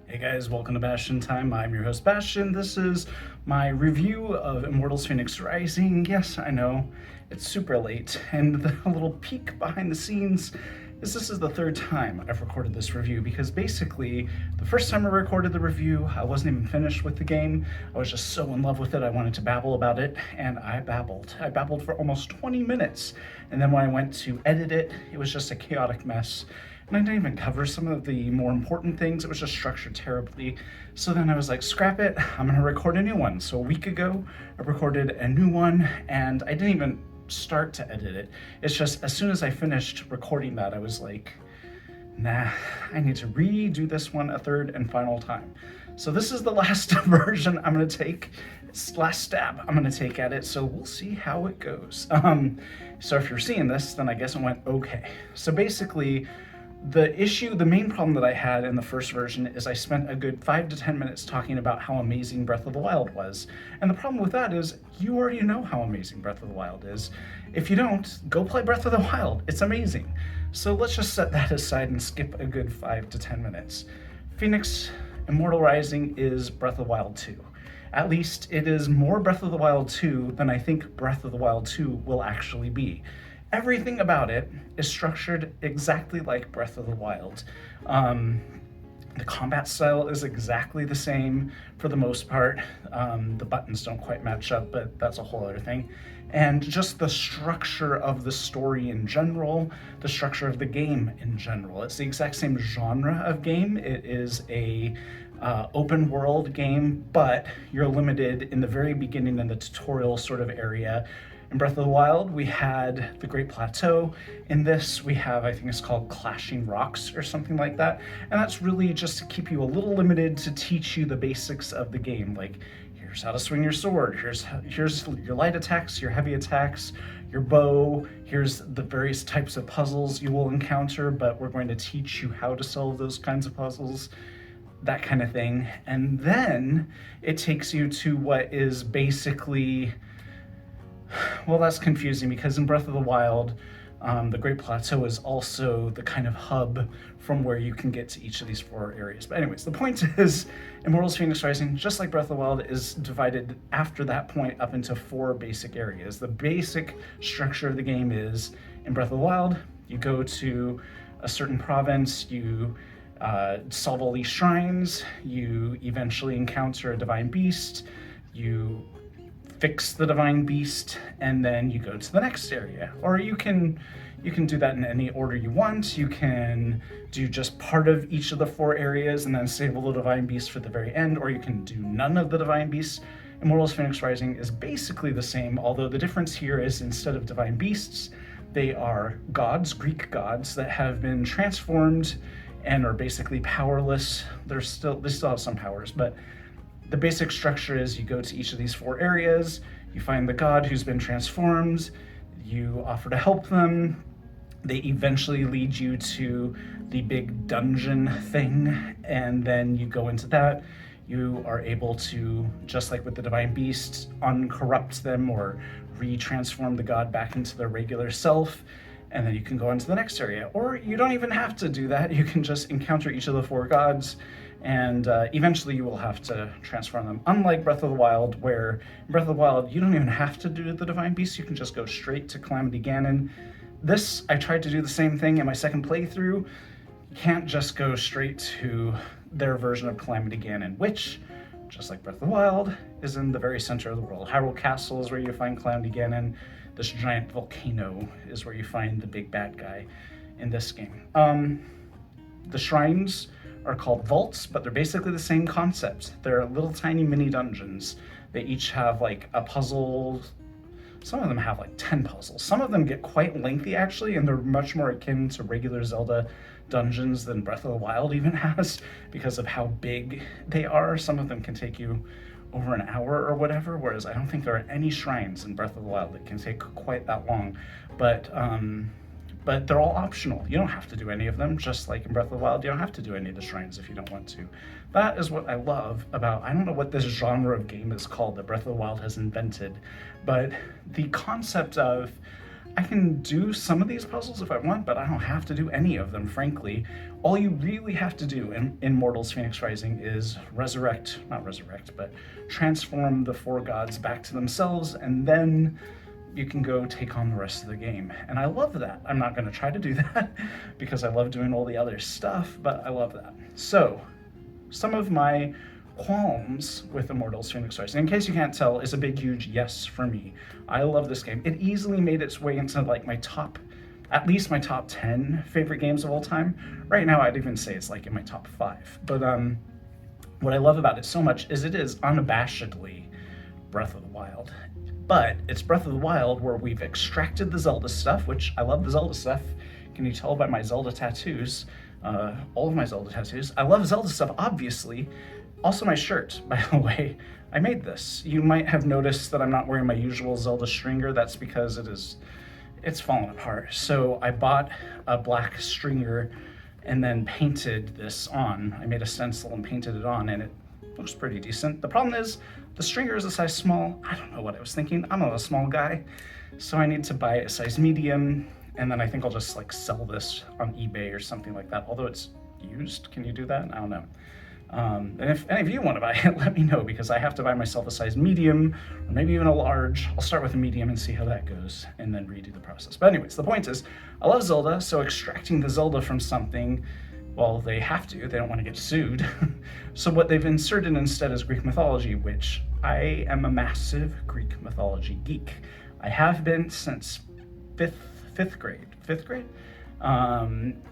Hey guys, welcome to Bastion Time. I'm your host Bastion. This is my review of Immortals Fenyx Rising. Yes, I know, it's super late, and the little peek behind the scenes is this is the third time I've recorded this review because basically the first time I recorded the review, I wasn't even finished with the game. I was just so in love with it, I wanted to babble about it, and I babbled. I babbled for almost 20 minutes, and then when I went to edit it, it was just a chaotic mess. And I didn't even cover some of the more important things. It was just structured terribly. So then I was like, scrap it, I'm gonna record a new one. So a week ago, I recorded a new one, and I didn't even start to edit it. It's just, as soon as I finished recording that, I was like, nah, I need to redo this one a third and final time. So this is the last version I'm gonna take, last stab I'm gonna take at it, so we'll see how it goes. So if you're seeing this, then I guess it went okay. So basically, the main problem that I had in the first version is I spent a good 5 to 10 minutes talking about how amazing Breath of the Wild was. And the problem with that is you already know how amazing Breath of the Wild is. If you don't, go play Breath of the Wild. It's amazing. So let's just set that aside and skip a good 5 to 10 minutes. Fenyx Immortal Rising is Breath of the Wild 2. At least it is more Breath of the Wild 2 than I think Breath of the Wild 2 will actually be. Everything about it is structured exactly like Breath of the Wild. The combat style is exactly the same for the most part. The buttons don't quite match up, but that's a whole other thing. And just the structure of the story in general, the structure of the game in general. It's the exact same genre of game. It is a open world game, but you're limited in the very beginning in the tutorial sort of area. In Breath of the Wild, we had the Great Plateau. In this, we have, I think it's called Clashing Rocks or something like that. And that's really just to keep you a little limited to teach you the basics of the game. Like, here's how to swing your sword, here's your light attacks, your heavy attacks, your bow, here's the various types of puzzles you will encounter, but we're going to teach you how to solve those kinds of puzzles, that kind of thing. And then it takes you to what is basically, well, that's confusing because in Breath of the Wild, the Great Plateau is also the kind of hub from where you can get to each of these 4 areas. But anyways, the point is, Immortals Fenyx Rising, just like Breath of the Wild, is divided after that point up into 4 basic areas. The basic structure of the game is, in Breath of the Wild, you go to a certain province, you solve all these shrines, you eventually encounter a divine beast, you fix the divine beast, and then you go to the next area. Or you can do that in any order you want. You can do just part of each of the 4 areas and then save the divine beast for the very end, or you can do none of the divine beasts. Immortals Fenyx Rising is basically the same, although the difference here is instead of divine beasts, they are gods, Greek gods, that have been transformed and are basically powerless. They still have some powers, but the basic structure is you go to each of these 4 areas, you find the god who's been transformed, you offer to help them, they eventually lead you to the big dungeon thing, and then you go into that. You are able to, just like with the divine beasts, uncorrupt them or retransform the god back into their regular self, and then you can go into the next area. Or you don't even have to do that, you can just encounter each of the 4 gods, and eventually you will have to transform them. Unlike Breath of the Wild, where in Breath of the Wild you don't even have to do the Divine Beast, you can just go straight to Calamity Ganon. This, I tried to do the same thing in my second playthrough. You can't just go straight to their version of Calamity Ganon, which, just like Breath of the Wild, is in the very center of the world. Hyrule Castle is where you find Calamity Ganon. This giant volcano is where you find the big bad guy in this game. The shrines are called vaults, but they're basically the same concept. They're little tiny mini dungeons. They each have like a puzzle. Some of them have like 10 puzzles. Some of them get quite lengthy actually, and they're much more akin to regular Zelda dungeons than Breath of the Wild even has because of how big they are. Some of them can take you over an hour or whatever, whereas I don't think there are any shrines in Breath of the Wild that can take quite that long. But they're all optional. You don't have to do any of them, just like in Breath of the Wild, you don't have to do any of the shrines if you don't want to. That is what I love about, I don't know what this genre of game is called that Breath of the Wild has invented, but the concept of I can do some of these puzzles if I want, but I don't have to do any of them, frankly. All you really have to do in Immortals Fenyx Rising is but transform the four gods back to themselves, and then you can go take on the rest of the game. And I love that. I'm not going to try to do that because I love doing all the other stuff, but I love that. So, some of my qualms with Immortals Fenyx Rising, in case you can't tell, is a big, huge yes for me. I love this game. It easily made its way into like my top, at least my top 10 favorite games of all time. Right now, I'd even say it's like in my top 5. But what I love about it so much is it is unabashedly Breath of the Wild. But it's Breath of the Wild where we've extracted the Zelda stuff, which I love the Zelda stuff. Can you tell by my Zelda tattoos? All of my Zelda tattoos. I love Zelda stuff, obviously. Also my shirt, by the way. I made this. You might have noticed that I'm not wearing my usual Zelda stringer. That's because it's fallen apart. So I bought a black stringer and then painted this on. I made a stencil and painted it on, and it looks pretty decent. The problem is the stringer is a size small. I don't know what I was thinking. I'm not a small guy, so I need to buy a size medium, and then I think I'll just like sell this on eBay or something like that. Although it's used, can you do that? I don't know. And if any of you want to buy it, let me know, because I have to buy myself a size medium or maybe even a large. I'll start with a medium and see how that goes and then redo the process. But anyways, the point is, I love Zelda, so extracting the Zelda from something, well, they have to. They don't want to get sued. So what they've inserted instead is Greek mythology, which I am a massive Greek mythology geek. I have been since fifth grade.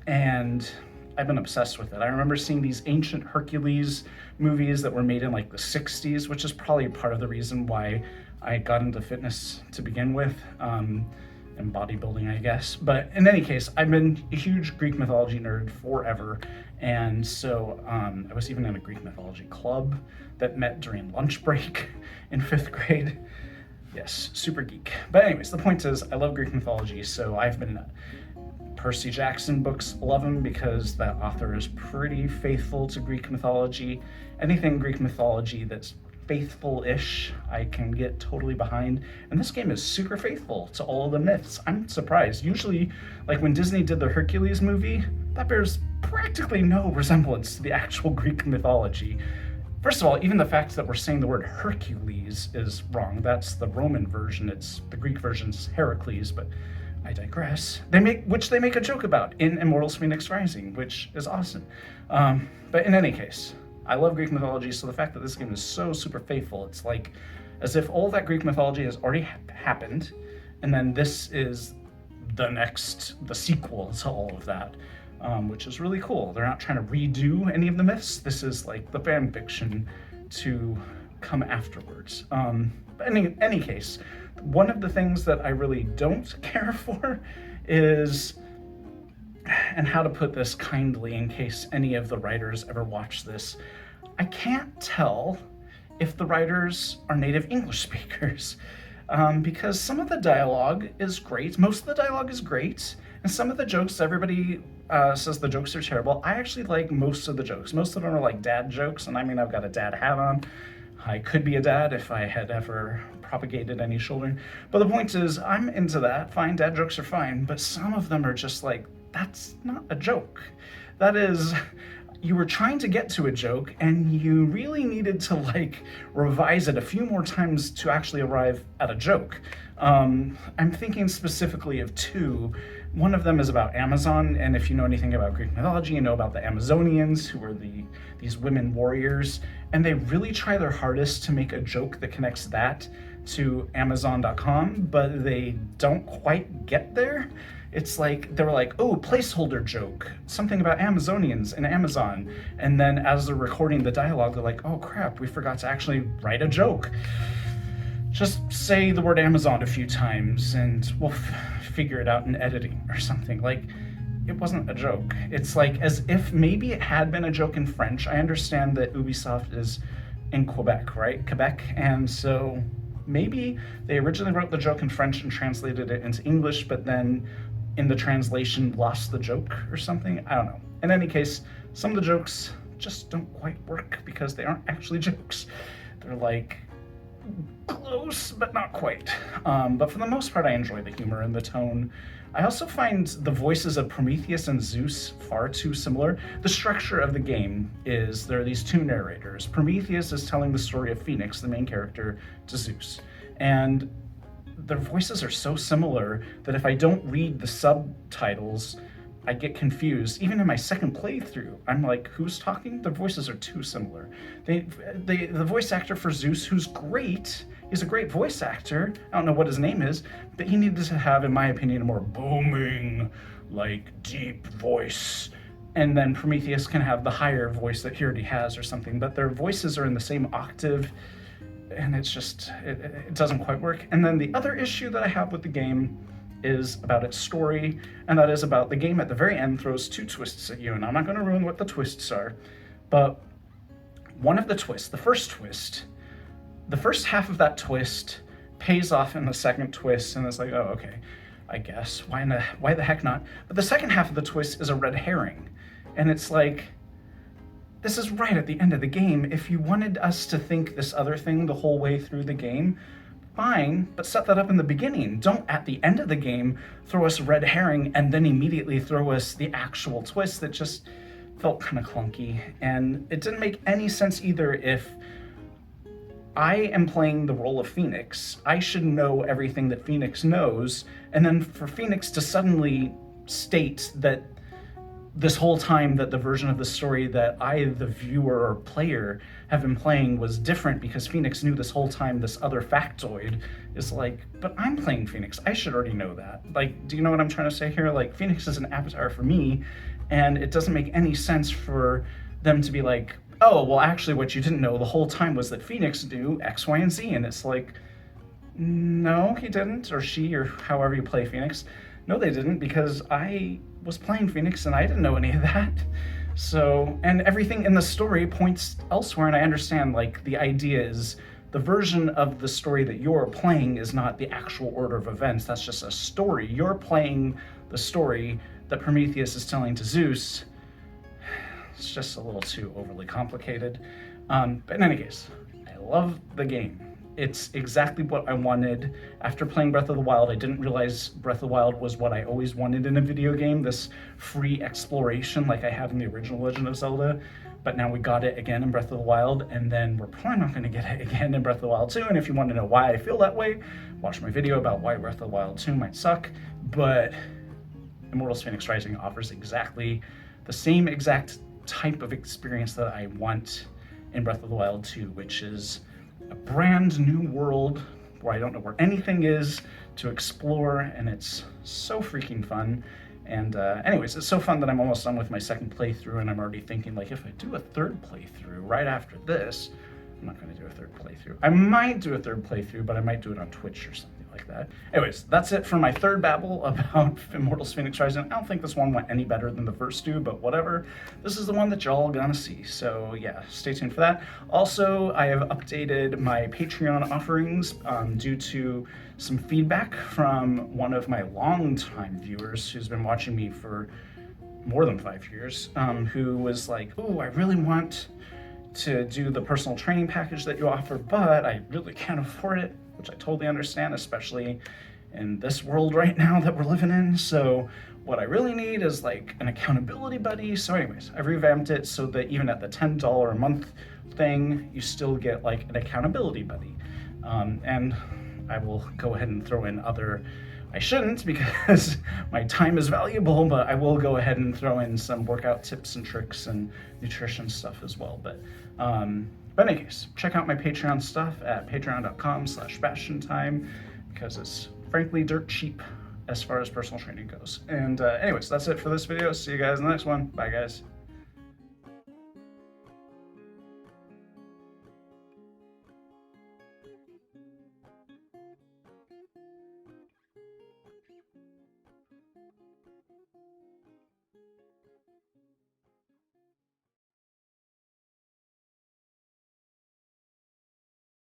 And I've been obsessed with it. I remember seeing these ancient Hercules movies that were made in like the 60s, which is probably part of the reason why I got into fitness to begin with, and bodybuilding, I guess. But in any case, I've been a huge Greek mythology nerd forever. And so I was even in a Greek mythology club that met during lunch break in 5th grade. Yes, super geek. But anyways, the point is, I love Greek mythology, so I've been Percy Jackson books, love them because that author is pretty faithful to Greek mythology. Anything Greek mythology that's faithful-ish, I can get totally behind. And this game is super faithful to all of the myths. I'm surprised. Usually, like when Disney did the Hercules movie, that bears practically no resemblance to the actual Greek mythology. First of all, even the fact that we're saying the word Hercules is wrong. That's the Roman version. It's the Greek version's Heracles, but I digress. They make a joke about in Immortals Fenyx Rising, which is awesome. But in any case, I love Greek mythology, so the fact that this game is so super faithful, it's like as if all that Greek mythology has already happened, and then this is the sequel to all of that, which is really cool. They're not trying to redo any of the myths. This is like the fan fiction to come afterwards. But in any case, one of the things that I really don't care for is, and how to put this kindly in case any of the writers ever watch this, I can't tell if the writers are native English speakers, because some of the dialogue is great. Most of the dialogue is great, and some of the jokes, everybody says the jokes are terrible. I actually like most of the jokes. Most of them are like dad jokes, and I mean, I've got a dad hat on. I could be a dad if I had ever propagated any children. But the point is, I'm into that. Fine, dad jokes are fine, but some of them are just like, that's not a joke. That is, you were trying to get to a joke and you really needed to like revise it a few more times to actually arrive at a joke. I'm thinking specifically of two. One of them is about Amazon, and if you know anything about Greek mythology, you know about the Amazonians, who are these women warriors, and they really try their hardest to make a joke that connects that to Amazon.com, but they don't quite get there. It's like, they were like, oh, placeholder joke, something about Amazonians and Amazon. And then as they're recording the dialogue, they're like, oh crap, we forgot to actually write a joke. Just say the word Amazon a few times and we'll figure it out in editing or something. Like, it wasn't a joke. It's like as if maybe it had been a joke in French. I understand that Ubisoft is in Quebec, right? Quebec. And so maybe they originally wrote the joke in French and translated it into English, but then in the translation lost the joke or something. I don't know. In any case, some of the jokes just don't quite work because they aren't actually jokes. They're like close, but not quite. But for the most part, I enjoy the humor and the tone. I also find the voices of Prometheus and Zeus far too similar. The structure of the game is there are these two narrators. Prometheus is telling the story of Phoenix, the main character, to Zeus. And their voices are so similar that if I don't read the subtitles, I get confused. Even in my second playthrough, I'm like, who's talking? The voices are too similar. The voice actor for Zeus, who's great, he's a great voice actor. I don't know what his name is, but he needed to have, in my opinion, a more booming, like deep voice. And then Prometheus can have the higher voice that he already has or something, but their voices are in the same octave, and it's just, it doesn't quite work. And then the other issue that I have with the game is about its story, and that is about the game at the very end throws two twists at you, and I'm not going to ruin what the twists are, but one of the twists, the first half of that twist pays off in the second twist, and it's like, oh, okay, I guess, why the heck not? But the second half of the twist is a red herring, and it's like, this is right at the end of the game. If you wanted us to think this other thing the whole way through the game, fine, but set that up in the beginning. Don't at the end of the game throw us a red herring and then immediately throw us the actual twist that just felt kind of clunky. And it didn't make any sense either. If I am playing the role of Phoenix, I should know everything that Phoenix knows, and then for Phoenix to suddenly state that this whole time that the version of the story that I, the viewer or player, have been playing was different because Phoenix knew this whole time this other factoid, is like, but I'm playing Phoenix. I should already know that. Like, do you know what I'm trying to say here? Like, Phoenix is an avatar for me, and it doesn't make any sense for them to be like, oh, well, actually what you didn't know the whole time was that Phoenix knew X, Y, and Z. And it's like, no, he didn't, or she, or however you play Phoenix. No, they didn't, because I was playing Phoenix and I didn't know any of that. So, and everything in the story points elsewhere, and I understand, like, the idea is the version of the story that you're playing is not the actual order of events. That's just a story. You're playing the story that Prometheus is telling to Zeus. It's just a little too overly complicated. But in any case, I love the game. It's exactly what I wanted. After playing Breath of the Wild, I didn't realize Breath of the Wild was what I always wanted in a video game, this free exploration like I had in the original Legend of Zelda. But now we got it again in Breath of the Wild, and then we're probably not going to get it again in Breath of the Wild 2. And if you want to know why I feel that way, watch my video about why Breath of the Wild 2 might suck. But Immortals Fenyx Rising offers exactly the same exact type of experience that I want in Breath of the Wild 2, which is a brand new world where I don't know where anything is to explore, and it's so freaking fun. And anyways, it's so fun that I'm almost done with my second playthrough, and I'm already thinking, like, if I do a third playthrough right after this, I'm not going to do a third playthrough. I might do a third playthrough, but I might do it on Twitch or something like that. Anyways, that's it for my third babble about Immortals Fenyx Rising. I don't think this one went any better than the first two, but whatever. This is the one that y'all gonna see. So yeah, stay tuned for that. Also, I have updated my Patreon offerings due to some feedback from one of my longtime viewers who's been watching me for more than 5 years, who was like, oh, I really want to do the personal training package that you offer, but I really can't afford it, which I totally understand, especially in this world right now that we're living in. So what I really need is like an accountability buddy. So anyways, I revamped it so that even at the $10 a month thing, you still get like an accountability buddy. And I will go ahead and throw in other, I shouldn't because my time is valuable, but I will go ahead and throw in some workout tips and tricks and nutrition stuff as well. But in any case, check out my Patreon stuff at patreon.com/BastionTime because it's frankly dirt cheap as far as personal training goes. And anyways, that's it for this video. See you guys in the next one. Bye, guys.